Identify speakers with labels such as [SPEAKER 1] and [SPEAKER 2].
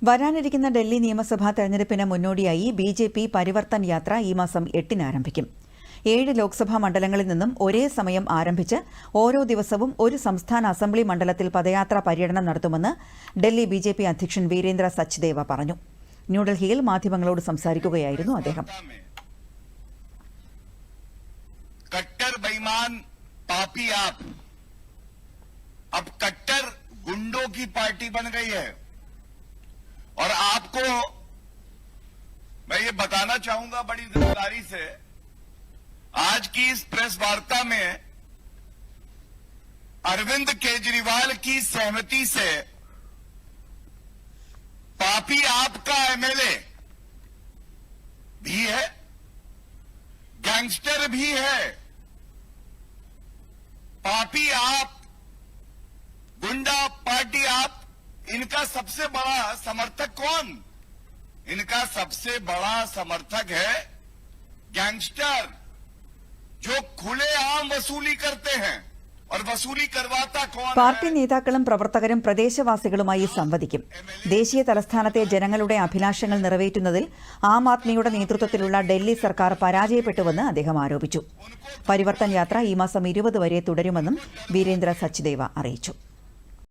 [SPEAKER 1] വരാനിരിക്കുന്ന ഡൽഹി നിയമസഭാ തെരഞ്ഞെടുപ്പിന് മുന്നോടിയായി ബിജെപി പരിവർത്തൻ യാത്ര ഈ മാസം 8-ന് ആരംഭിക്കും. 7 ലോക്സഭാ മണ്ഡലങ്ങളിൽ നിന്നും ഒരേ സമയം ആരംഭിച്ച് ഓരോ ദിവസവും ഒരു സംസ്ഥാന അസംബ്ലി മണ്ഡലത്തിൽ പദയാത്രാ പര്യടനം നടത്തുമെന്ന് ഡൽഹി ബിജെപി അധ്യക്ഷൻ വീരേന്ദ്ര സച്ദേവ പറഞ്ഞു. ന്യൂഡൽഹിയിൽ മാധ്യമങ്ങളോട് സംസാരിക്കുകയായിരുന്നു അദ്ദേഹം.
[SPEAKER 2] कट्टर बेईमान पापी आप अब कट्टर गुंडों की पार्टी बन गई है और आपको मैं ये बताना चाहूंगा बड़ी जिम्मेदारी से, आज की इस प्रेस वार्ता में अरविंद केजरीवाल की सहमति से पापी आपका एमएलए भी है, गैंगस्टर भी है. पापी आप, गुंडा पार्टी आप, इनका सबसे बड़ा समर्थक कौन? इनका सबसे बड़ा समर्थक है गैंगस्टर, जो खुलेआम वसूली करते हैं. और वसूली करवाता कौन?
[SPEAKER 1] പാർട്ടി നേതാക്കളും പ്രവർത്തകരും പ്രദേശവാസികളുമായി സംവദിക്കും. ദേശീയ തലസ്ഥാനത്തെ ജനങ്ങളുടെ അഭിലാഷങ്ങൾ നിറവേറ്റുന്നതിൽ ആം ആദ്മിയുടെ നേതൃത്വത്തിലുള്ള ഡൽഹി സർക്കാർ പരാജയപ്പെട്ടുവെന്ന് അദ്ദേഹം ആരോപിച്ചു. പരിവർത്തൻ യാത്ര ഈ മാസം 20 വരെ തുടരുമെന്നും വീരേന്ദ്ര സച്ദേവ അറിയിച്ചു.